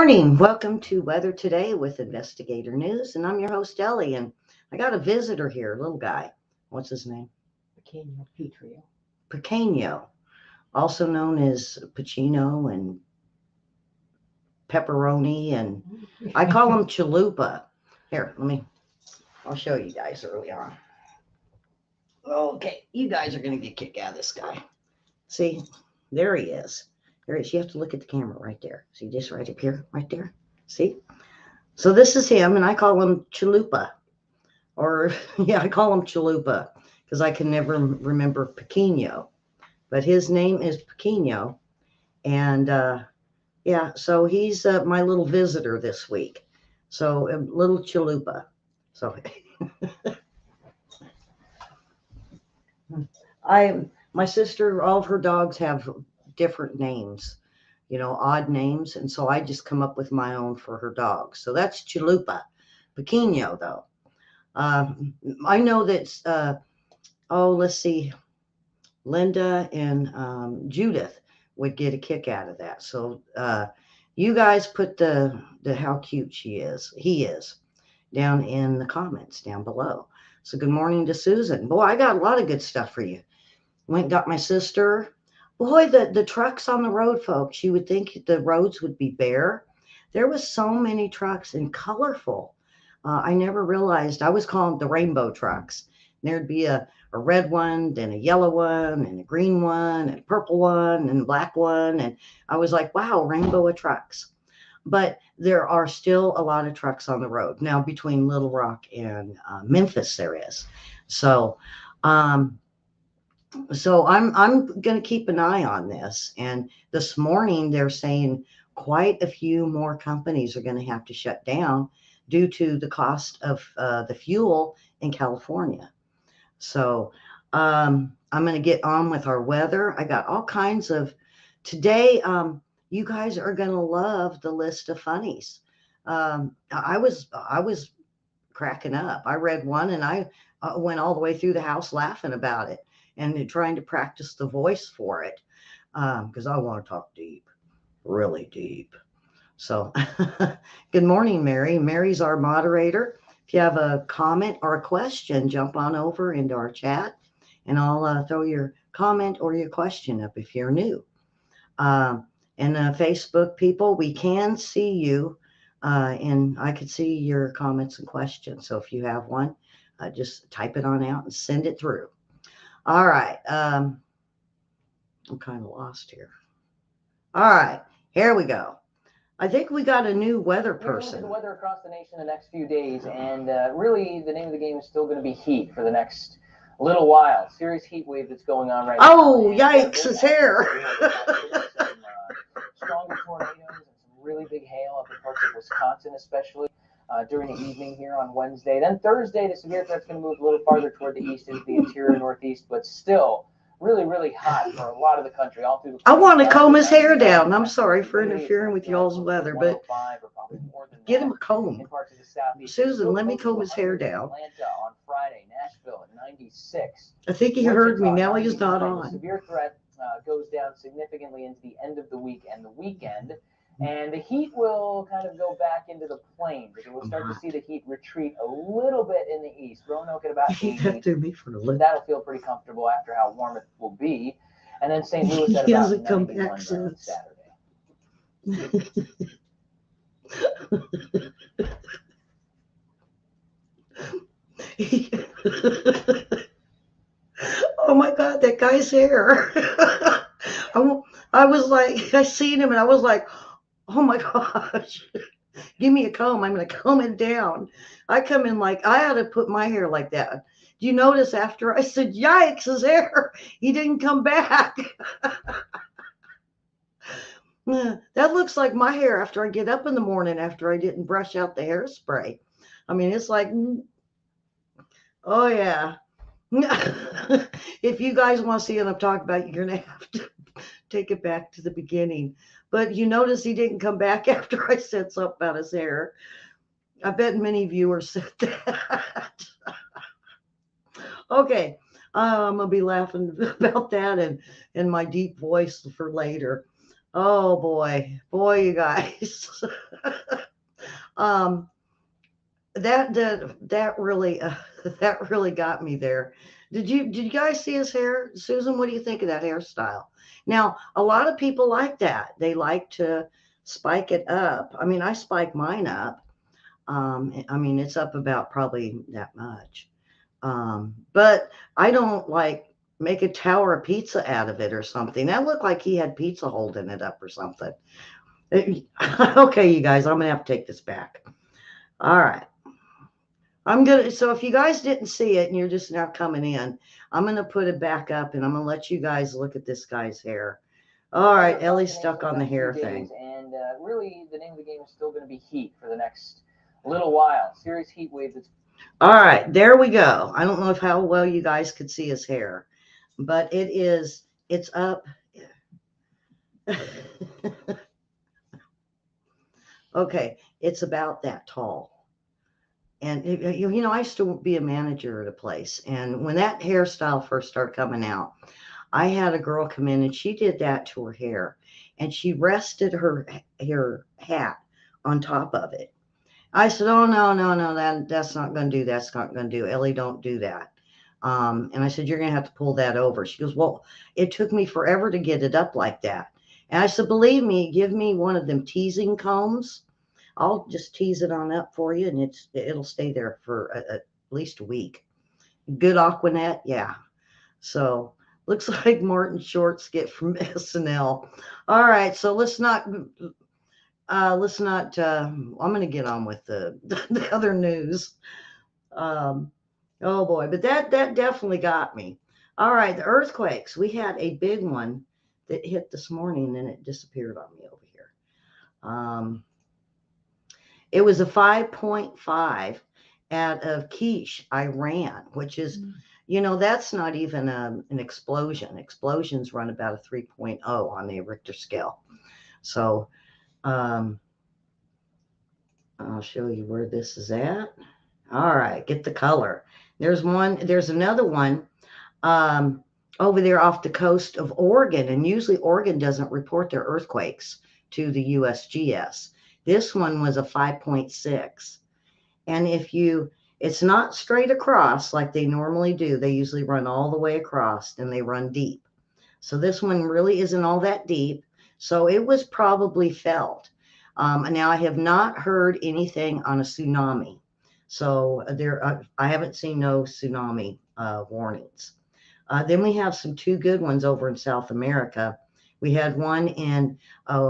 morning. Welcome to Weather Today with Investigator News, and I'm your host, Ellie, and I got a visitor here, little guy. What's his name? Pequeño Petrio. Pequeño, also known as Pacino and Pepperoni, and I call him Chalupa. Here, I'll show you guys early on. Okay, you guys are going to get a kick out of this guy. See, there he is. There he is. You have to look at the camera right there. See this right up here, right there? See? So this is him, and I call him Chalupa. Or, yeah, I call him Chalupa because I can never remember Pequeño. But his name is Pequeño. And, yeah, so he's my little visitor this week. So, little Chalupa. So, my sister, all of her dogs have different names, odd names. And so I just come up with my own for her dogs. So that's Chalupa. Pequeño, though. I know that, let's see, Linda and Judith would get a kick out of that. So you guys put the how cute he is down in the comments down below. So good morning to Susan. Boy, I got a lot of good stuff for you. Went and got my sister. Boy, the trucks on the road, folks, you would think the roads would be bare. There was so many trucks and colorful. I never realized I was calling the rainbow trucks. There'd be a red one, then a yellow one, and a green one, and a purple one, and a black one. And I was like, wow, rainbow of trucks. But there are still a lot of trucks on the road. Now, between Little Rock and Memphis, there is. So, I'm going to keep an eye on this. And this morning, they're saying quite a few more companies are going to have to shut down due to the cost of the fuel in California. So I'm going to get on with our weather. I got all kinds of today. You guys are going to love the list of funnies. I was cracking up. I read one and I went all the way through the house laughing about it and trying to practice the voice for it because I want to talk deep, really deep. So good morning, Mary. Mary's our moderator. If you have a comment or a question, jump on over into our chat and I'll throw your comment or your question up if you're new. And Facebook people, we can see you and I could see your comments and questions. So if you have one, just type it on out and send it through. All right. I'm kind of lost here. All right. Here we go. I think we got a new weather person. We're going to look at the weather across the nation the next few days, and really the name of the game is still going to be heat for the next little while. Serious heat wave that's going on right now. Oh, yikes, his hair. Stronger tornadoes and some really big hail up in parts of Wisconsin especially during the evening here on Wednesday. Then Thursday, the severe threat's going to move a little farther toward the east into the interior northeast, but still really, really hot for a lot of the country. All through the I want to comb his hair down. I'm sorry for interfering with y'all's weather, but get him a comb. Susan, let me comb his hair down. Atlanta on Friday, Nashville at 96. I think he heard me. Now he's not on. The severe threat goes down significantly into the end of the week and the weekend. And the heat will kind of go back into the plains. We'll start to see the heat retreat a little bit in the east. Roanoke at about 80. That'll feel pretty comfortable after how warm it will be. And then St. Louis at about 91 on Saturday. Oh my God, that guy's hair. I was like, I seen him and I was like, oh my gosh, give me a comb. I'm going to comb it down. I come in like, I ought to put my hair like that. Do you notice after I said, yikes, his hair, he didn't come back. That looks like my hair after I get up in the morning after I didn't brush out the hairspray. I mean, it's like, oh yeah. If you guys want to see what I'm talking about, you're going to have to take it back to the beginning. But you notice he didn't come back after I said something about his hair. I bet many viewers said that. Okay, I'm going to be laughing about that and my deep voice for later. Oh boy, you guys. um, that really that really got me there. Did you guys see his hair, Susan? What do you think of that hairstyle? Now, a lot of people like that. They like to spike it up. I mean, I spike mine up. I mean, it's up about probably that much. But I don't like make a tower of pizza out of it or something. That looked like he had pizza holding it up or something. Okay, you guys, I'm gonna have to take this back. All right. So if you guys didn't see it and you're just now coming in, I'm gonna put it back up and I'm gonna let you guys look at this guy's hair. All Well, right, we're Ellie's functioning stuck for the on the next few hair days, thing. and really, the name of the game is still going to be heat for the next little while. Serious heat wave that's. All right, there we go. I don't know if how well you guys could see his hair, but it's up. Okay, it's about that tall. And I used to be a manager at a place, and when that hairstyle first started coming out, I had a girl come in and she did that to her hair, and she rested her hat on top of it. I said, "Oh no, no, no, that's not going to do. That's not going to do. Ellie, don't do that." And I said, "You're going to have to pull that over." She goes, "Well, it took me forever to get it up like that." And I said, "Believe me, give me one of them teasing combs. I'll just tease it on up for you, and it'll stay there for at least a week. Good Aquanet, yeah." So looks like Martin Short skit from SNL. All right, so let's not. I'm going to get on with the other news. Um, oh boy, but that definitely got me. All right, the earthquakes. We had a big one that hit this morning, and it disappeared on me over here. Um, it was a 5.5 out of Quiche, Iran, which is, that's not even an explosion. Explosions run about a 3.0 on the Richter scale. So um, I'll show you where this is at. All right, get the color. There's another one um, over there off the coast of Oregon, and usually Oregon doesn't report their earthquakes to the USGS. This one was a 5.6. And it's not straight across like they normally do. They usually run all the way across and they run deep. So this one really isn't all that deep. So it was probably felt. Now I have not heard anything on a tsunami. So I haven't seen no tsunami warnings. Then we have some two good ones over in South America. We had one in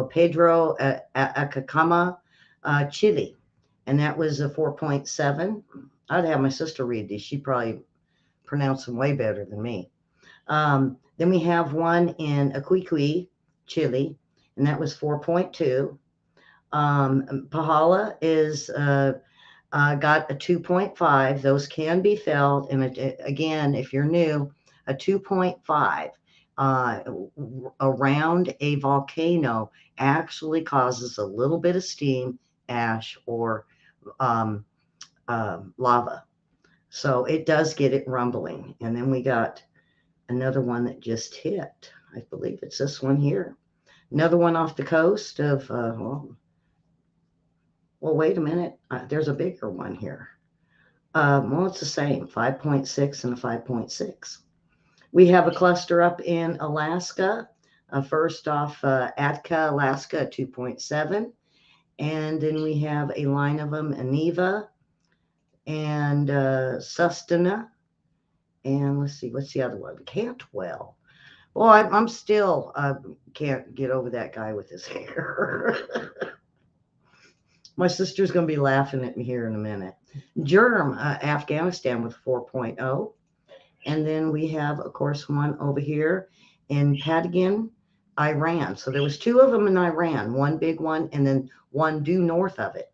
Pedro Acacama, Chile, and that was a 4.7. I'd have my sister read these. She probably pronounced them way better than me. Then we have one in Aquiqui, Chile, and that was 4.2. Pahala is got a 2.5. Those can be felt. And again, if you're new, a 2.5 uh, around a volcano actually causes a little bit of steam, ash, or um, lava. So it does get it rumbling. And then we got another one that just hit. I believe it's this one here. Another one off the coast of, well, wait a minute. There's a bigger one here. Well, it's the same 5.6 and a 5.6. We have a cluster up in Alaska. First off, Atka, Alaska, 2.7. And then we have a line of them, Aniva and Sustana. And let's see, what's the other one? Cantwell. Well, I'm still can't get over that guy with his hair. My sister's going to be laughing at me here in a minute. Germ, Afghanistan with 4.0. And then we have, of course, one over here in Patagon, Iran. So there was two of them in Iran, one big one and then one due north of it.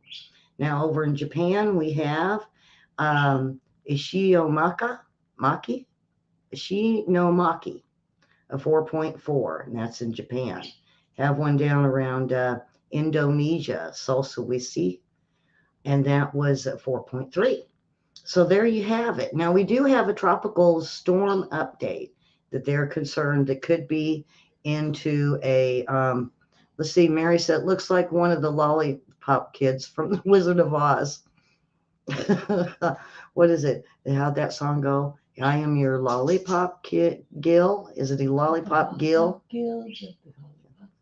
Now over in Japan, we have Ishinomaki, Ishinomaki, a 4.4, and that's in Japan. Have one down around Indonesia, Sulawesi, and that was 4.3. So there you have it. Now we do have a tropical storm update that they're concerned that could be into a Let's see. Mary said, looks like one of the lollipop kids from the Wizard of Oz. What is it? How'd that song go? I am your lollipop kid, Gil. Is it a lollipop Gil?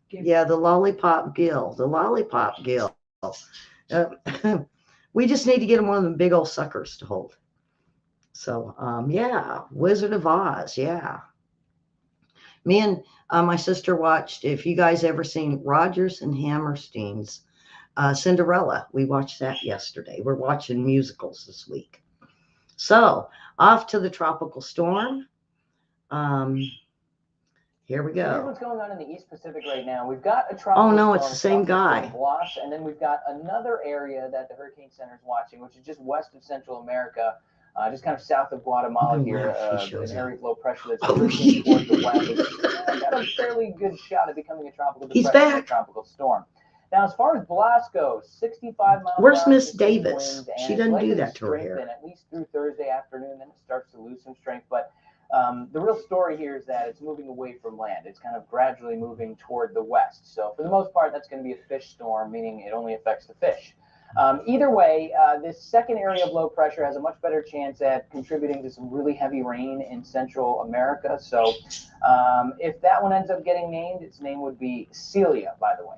Yeah, the lollipop Gil. The lollipop Gil. Uh, we just need to get him one of them big old suckers to hold. So, yeah, Wizard of Oz. Yeah. Me and my sister watched, if you guys ever seen Rodgers and Hammerstein's Cinderella, we watched that yesterday. We're watching musicals this week. So, off to the tropical storm. Um, Here we So here's go. what's going on in the East Pacific right now. We've got a Oh tropical no, storm, it's the same Tropical Storm guy. Blas, and then we've got another area that the Hurricane Center is watching, which is just west of Central America, just kind of south of Guatemala here, an area of low pressure that's drifting towards the west. It's got a fairly good shot at becoming a tropical He's depression, a back. tropical storm. Now, as far as Blas goes, 65 miles Where's an hour Miss sustained Davis? winds, She and it's doesn't do likely to that to her strengthen hair. at least through Thursday afternoon. Then it starts to lose some strength, but the real story here is that it's moving away from land. It's kind of gradually moving toward the west. So for the most part, that's going to be a fish storm, meaning it only affects the fish. Either way, this second area of low pressure has a much better chance at contributing to some really heavy rain in Central America. So if that one ends up getting named, its name would be Celia, by the way.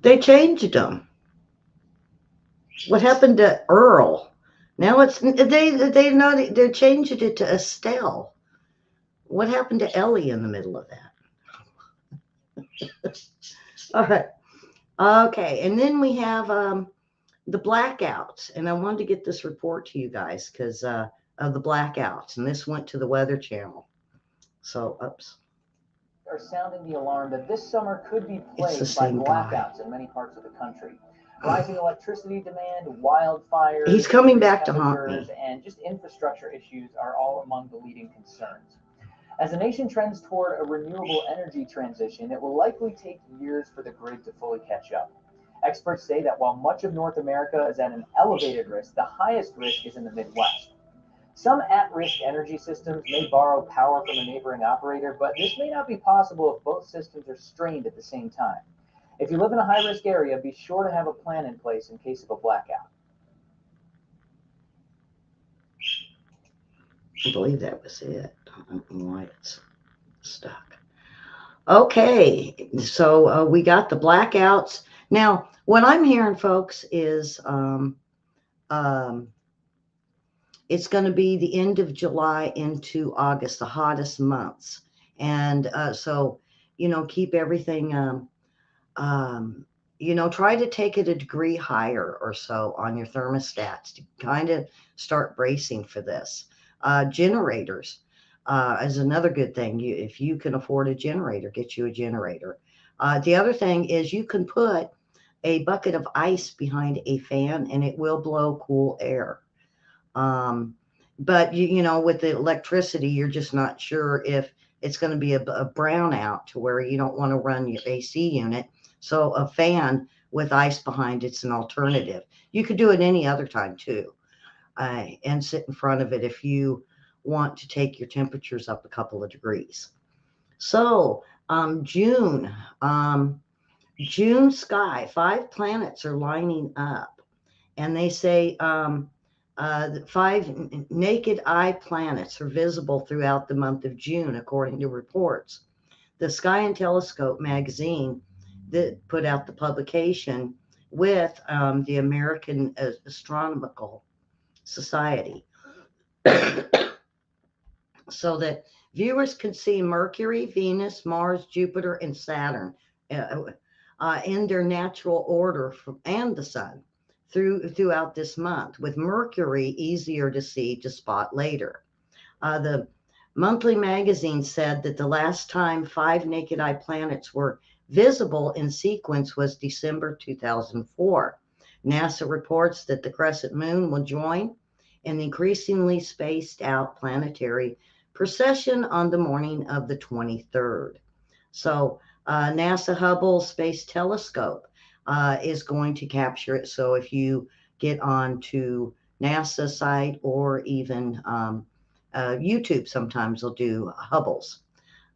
They changed them. What happened to Earl? Now they're changing it to Estelle. What happened to Ellie in the middle of that? All right. Okay, and then we have the blackouts, and I wanted to get this report to you guys because of the blackouts, and this went to the Weather Channel. So, oops. Are sounding the alarm that this summer could be It's the plagued by same guy. blackouts in many parts of the country. Rising electricity demand, wildfires, He's coming increased back to haunt me. temperatures, and just infrastructure issues are all among the leading concerns. As the nation trends toward a renewable energy transition, it will likely take years for the grid to fully catch up. Experts say that while much of North America is at an elevated risk, the highest risk is in the Midwest. Some at-risk energy systems may borrow power from a neighboring operator, but this may not be possible if both systems are strained at the same time. If you live in a high-risk area, be sure to have a plan in place in case of a blackout. I believe that was it. I don't know why it's stuck. Okay, so we got the blackouts. Now, what I'm hearing, folks, is um, it's going to be the end of July into August, the hottest months. And so, keep everything, um, try to take it a degree higher or so on your thermostats to kind of start bracing for this. Generators is another good thing. If you can afford a generator, get you a generator. The other thing is you can put a bucket of ice behind a fan and it will blow cool air. Um, but with the electricity, you're just not sure if it's going to be a brownout to where you don't want to run your AC unit. So a fan with ice behind it's an alternative. You could do it any other time too, and sit in front of it if you want to take your temperatures up a couple of degrees. So June, June sky, 5 planets are lining up, and they say five naked eye planets are visible throughout the month of June, according to reports. The Sky and Telescope magazine that put out the publication with the American Astronomical Society so that viewers can see Mercury, Venus, Mars, Jupiter, and Saturn in their natural order and the sun throughout this month, with Mercury easier to see to spot later. The monthly magazine said that the last time 5 naked eye planets were visible in sequence was December 2004. NASA reports that the crescent moon will join an increasingly spaced out planetary procession on the morning of the 23rd. So, NASA Hubble Space Telescope is going to capture it. So, if you get on to NASA site or even YouTube, sometimes they'll do Hubble's.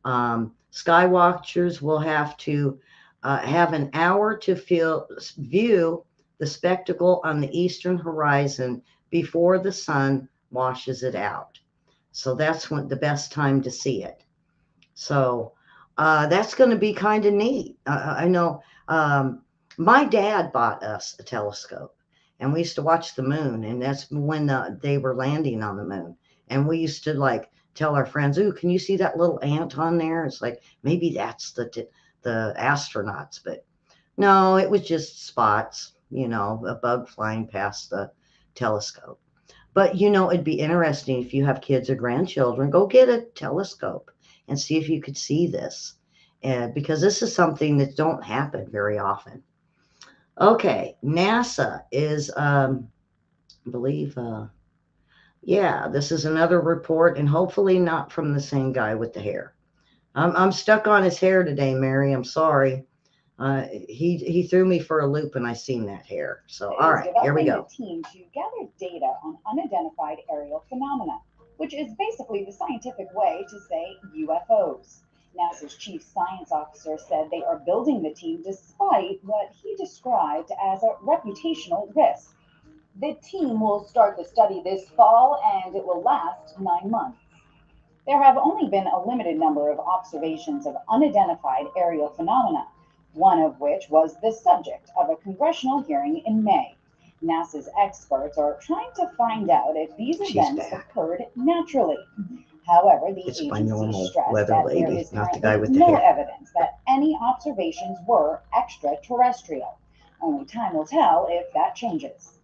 Skywatchers will have to have an hour to view the spectacle on the eastern horizon before the sun washes it out. So that's when the best time to see it. So that's going to be kind of neat. I know my dad bought us a telescope, and we used to watch the moon, and that's when they were landing on the moon. And we used to like tell our friends, "Ooh, can you see that little ant on there?" It's like maybe that's the astronauts, but no, it was just spots, a bug flying past the telescope. But it'd be interesting if you have kids or grandchildren, go get a telescope and see if you could see this, because this is something that don't happen very often. Okay, NASA is, I believe, yeah, this is another report, and hopefully not from the same guy with the hair. I'm stuck on his hair today, Mary. I'm sorry. He threw me for a loop, and I seen that hair. So, all right, here we go. A team to gather data on unidentified aerial phenomena, which is basically the scientific way to say UFOs. NASA's chief science officer said they are building the team despite what he described as a reputational risk. The team will start the study this fall and it will last 9 months. There have only been a limited number of observations of unidentified aerial phenomena, one of which was the subject of a congressional hearing in May. NASA's experts are trying to find out if these events occurred naturally. However, the agency stressed that there is currently no evidence that any observations were extraterrestrial. Only time will tell if that changes.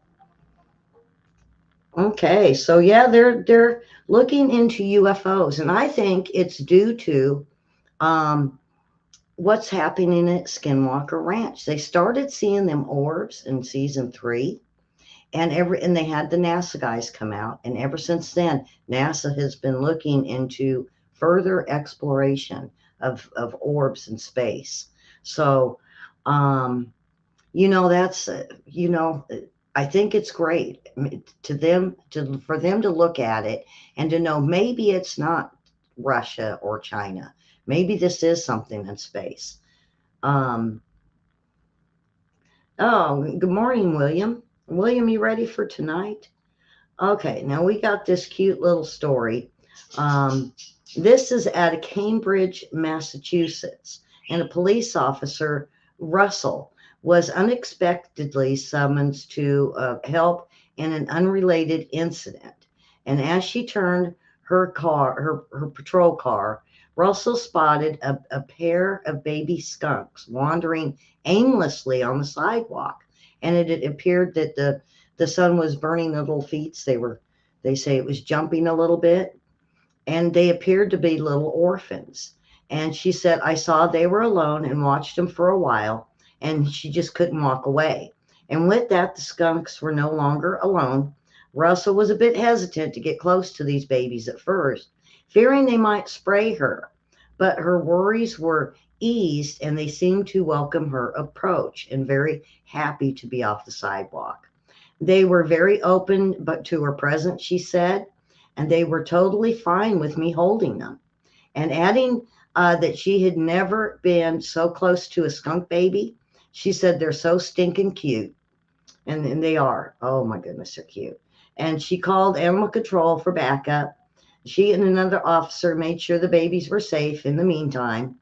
Okay, so yeah, they're looking into UFOs, and I think it's due to um, what's happening at Skinwalker Ranch. They started seeing them orbs in season 3, and they had the NASA guys come out, and ever since then, NASA has been looking into further exploration of orbs in space. So, um, that's I think it's great for them to look at it and to know maybe it's not Russia or China. Maybe this is something in space. Um, oh, good morning, William. William, you ready for tonight? Okay, now we got this cute little story. Um, this is out of Cambridge, Massachusetts, and a police officer, Russell, was unexpectedly summoned to help in an unrelated incident. And as she turned her patrol car, Russell spotted a pair of baby skunks wandering aimlessly on the sidewalk. And it appeared that the sun was burning the little feet. They say it was jumping a little bit, and they appeared to be little orphans. And she said, I saw they were alone and watched them for a while, and she just couldn't walk away. And with that, the skunks were no longer alone. Russell was a bit hesitant to get close to these babies at first, fearing they might spray her. But her worries were eased, and they seemed to welcome her approach and very happy to be off the sidewalk. They were very open but to her presence, she said, and they were totally fine with me holding them. And adding that she had never been so close to a skunk baby, she said they're so stinking cute. And they are. Oh my goodness, they're cute. And she called animal control for backup. She and another officer made sure the babies were safe in the meantime.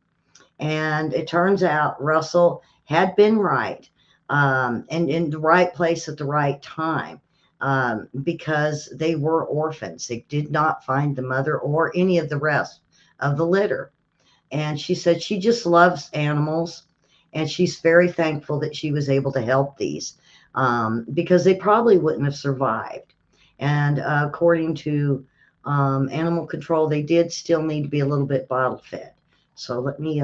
And it turns out Russell had been right, and in the right place at the right time, because they were orphans. They did not find the mother or any of the rest of the litter. And she said she just loves animals, and she's very thankful that she was able to help these, because they probably wouldn't have survived. And according to animal control, they did still need to be a little bit bottle fed. So let me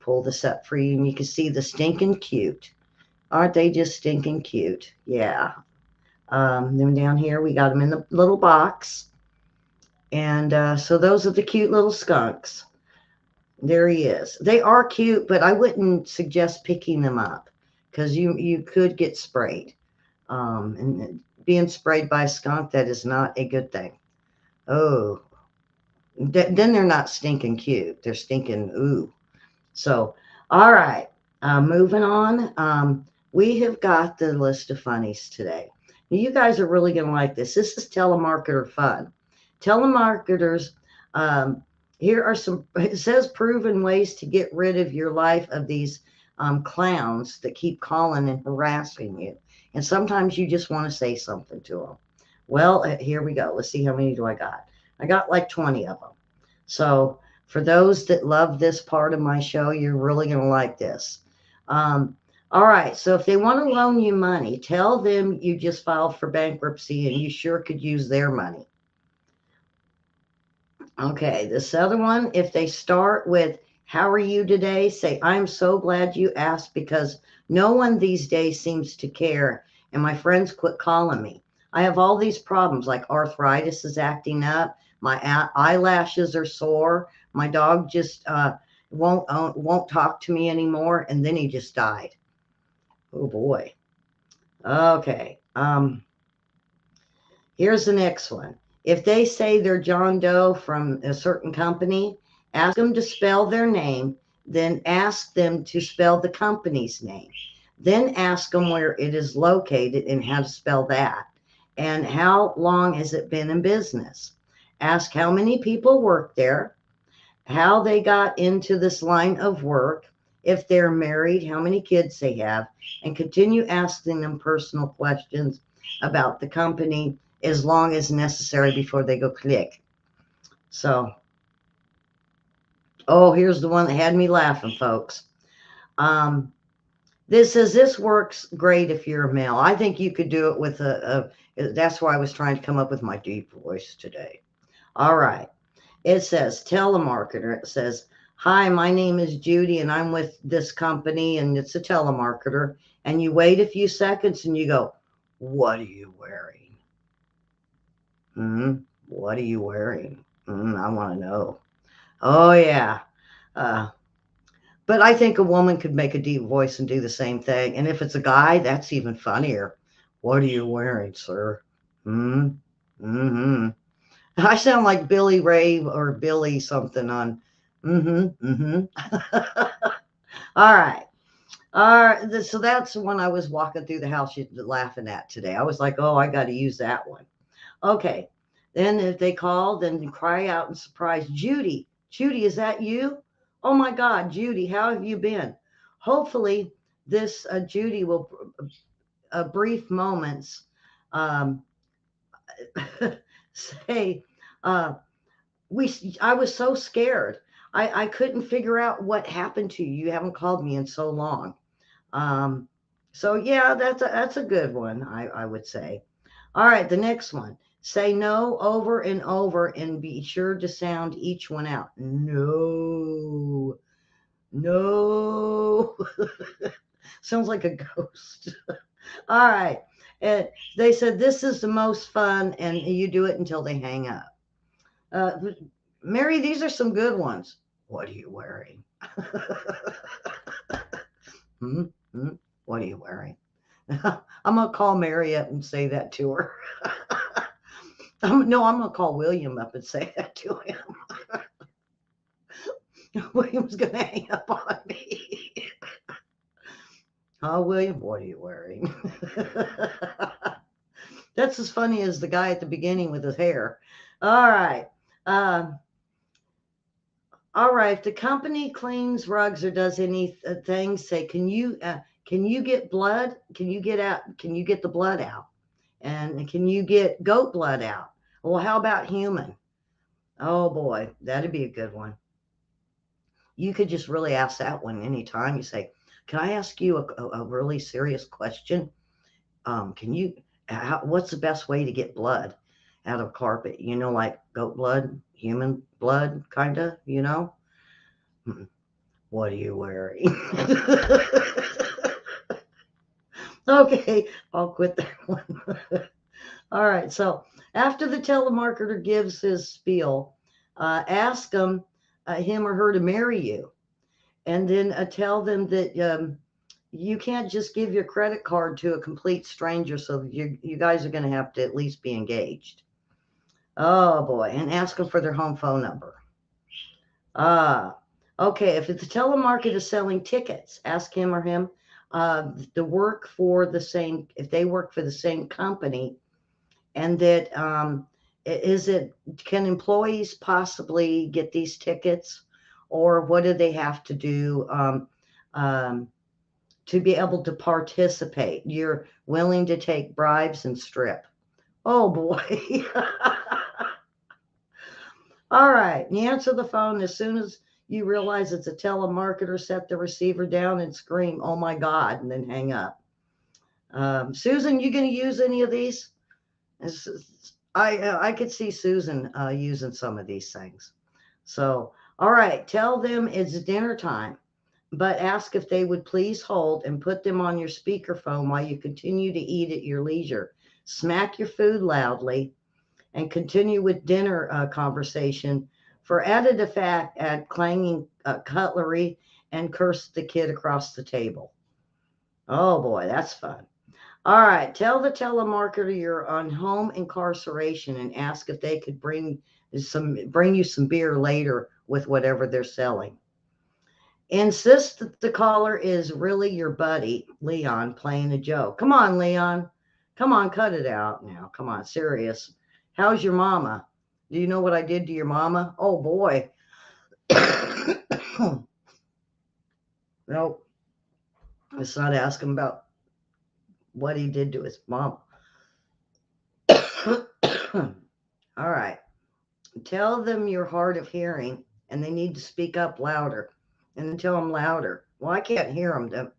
pull this up for you, and you can see the stinking cute. Aren't they just stinking cute? Yeah. Then down here, we got them in the little box. And so those are the cute little skunks. There he is. They are cute, but I wouldn't suggest picking them up because you could get sprayed. And being sprayed by a skunk, that is not a good thing. Oh, Then they're not stinking cute. They're stinking ooh. So, all right, moving on. We have got the list of funnies today. Now, you guys are really going to like this. This is telemarketer fun. Telemarketers, um, here are some, it says proven ways to get rid of your life of these clowns that keep calling and harassing you. And sometimes you just want to say something to them. Well, here we go. Let's see how many do I got. I got like 20 of them. So, for those that love this part of my show, you're really going to like this. Um, all right. So if they want to loan you money, tell them you just filed for bankruptcy and you sure could use their money. Okay. This other one, if they start with, how are you today? Say, I'm so glad you asked because no one these days seems to care. And my friends quit calling me. I have all these problems like arthritis is acting up. My eyelashes are sore. My dog just won't talk to me anymore. And then he just died. Oh boy. Okay. Here's the next one. If they say they're John Doe from a certain company, ask them to spell their name, then ask them to spell the company's name. Then ask them where it is located and how to spell that. And how long has it been in business? Ask how many people work there, how they got into this line of work, if they're married, how many kids they have, and continue asking them personal questions about the company as long as necessary before they go click. So, oh, here's the one that had me laughing, folks. Um, this says this works great if you're a male. I think you could do it with that's why I was trying to come up with my deep voice today. All right. It says telemarketer. It says, hi, my name is Judy and I'm with this company and it's a telemarketer. And you wait a few seconds and you go, what are you wearing? What are you wearing? I want to know. Oh, yeah. Uh, but I think a woman could make a deep voice and do the same thing. And if it's a guy, that's even funnier. What are you wearing, sir? Hmm. Mm-hmm. I sound like Billy Ray or Billy something on. Mm-hmm. Mm-hmm. All right. All right. So that's the one I was walking through the house laughing at today. I was like, oh, I got to use that one. Okay. Then if they call, then cry out in surprise, Judy, Judy, is that you? Oh my God, Judy, how have you been? Hopefully, this Judy will, brief moments, um, say, uh, I was so scared. I couldn't figure out what happened to you. You haven't called me in so long. Um, so yeah, that's a good one, I would say. All right, the next one. Say no over and over and be sure to sound each one out. No. No. Sounds like a ghost. All right. And they said this is the most fun, and you do it until they hang up. Uh, Mary, these are some good ones. What are you wearing? hmm? Hmm? What are you wearing? I'm going to call Mary up and say that to her. No, I'm going to call William up and say that to him. William's going to hang up on me. Oh, William, what are you wearing? That's as funny as the guy at the beginning with his hair. All right. Um, all right. If the company cleans rugs or does anything, say, can you get blood? Can you get out? Can you get the blood out? And can you get goat blood out? Well, how about human? Oh boy, that'd be a good one. You could just really ask that one anytime. You say, can I ask you a really serious question? Can you, what's the best way to get blood out of carpet? You know, like goat blood, human blood, kind of, you know? What are you wearing? Okay, I'll quit that one. All right, so after the telemarketer gives his spiel, ask him or her to marry you. And then tell them that you can't just give your credit card to a complete stranger. So you guys are going to have to at least be engaged. Oh boy, and ask them for their home phone number. Ah, okay. If the telemarketer is selling tickets, ask him or him to work for the same. If they work for the same company, and that is it? Can employees possibly get these tickets, or what do they have to do um, to be able to participate? You're willing to take bribes and strip. Oh boy. All right. You answer the phone as soon as you realize it's a telemarketer, set the receiver down and scream, "Oh my God," and then hang up. Susan, you going to use any of these? I could see Susan using some of these things. So, all right. Tell them it's dinner time, but ask if they would please hold and put them on your speakerphone while you continue to eat at your leisure. Smack your food loudly and continue with dinner conversation. For added effect, add clanging cutlery and curse the kid across the table. Oh boy, that's fun. All right, tell the telemarketer you're on home incarceration and ask if they could bring you some beer later with whatever they're selling. Insist that the caller is really your buddy, Leon, playing a joke. Come on, Leon. Come on, cut it out now. Come on, serious. How's your mama? Do you know what I did to your mama? Oh boy. Nope. Let's not ask him about what he did to his mom. All right. Tell them you're hard of hearing and they need to speak up louder. And then tell them louder. Well, I can't hear them.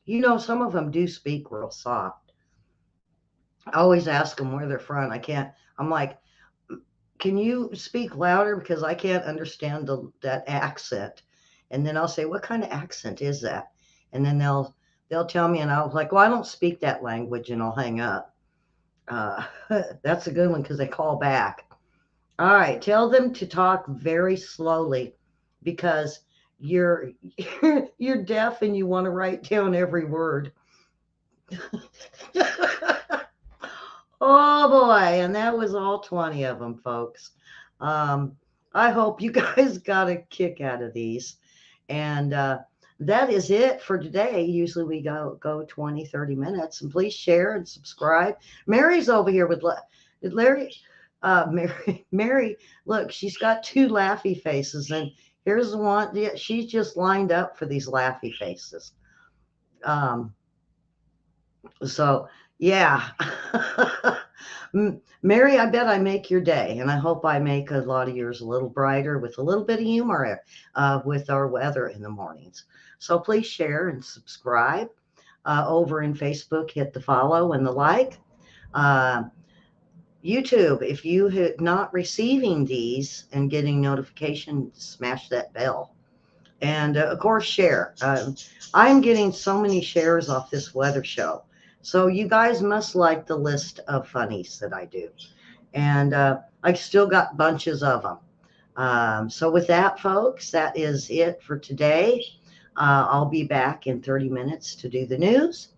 You know, some of them do speak real soft. I always ask them where they're from. I can't. I'm like, can you speak louder because I can't understand that accent? And then I'll say, what kind of accent is that? And then they'll tell me, and I'll like, well, I don't speak that language, and I'll hang up. Uh, that's a good one because they call back. All right, tell them to talk very slowly because you're you're deaf and you want to write down every word. Oh boy, and that was all 20 of them, folks. Um, I hope you guys got a kick out of these. And that is it for today. Usually we go 20, 30 minutes. And please share and subscribe. Mary's over here with Larry. Mary, look, she's got two laughy faces. And here's the one. Yeah, she's just lined up for these laughy faces. Um, so, yeah. Mary, I bet I make your day, and I hope I make a lot of yours a little brighter with a little bit of humor with our weather in the mornings. So please share and subscribe over in Facebook. Hit the follow and the like. Uh, YouTube, if you are not receiving these and getting notification, smash that bell. And of course, share. I'm getting so many shares off this weather show. So you guys must like the list of funnies that I do. And I still got bunches of them. So with that, folks, that is it for today. I'll be back in 30 minutes to do the news.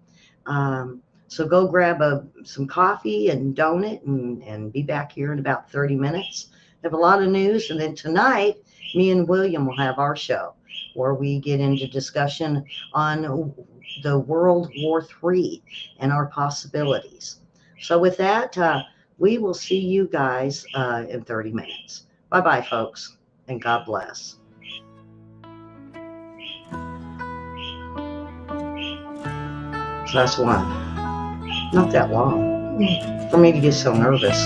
So go grab some coffee and donut and be back here in about 30 minutes. Have a lot of news. And then tonight, me and William will have our show where we get into discussion on the World War III and our possibilities. So with that, we will see you guys in 30 minutes. Bye-bye, folks, and God bless. So that's one. Not that long for me to get so nervous.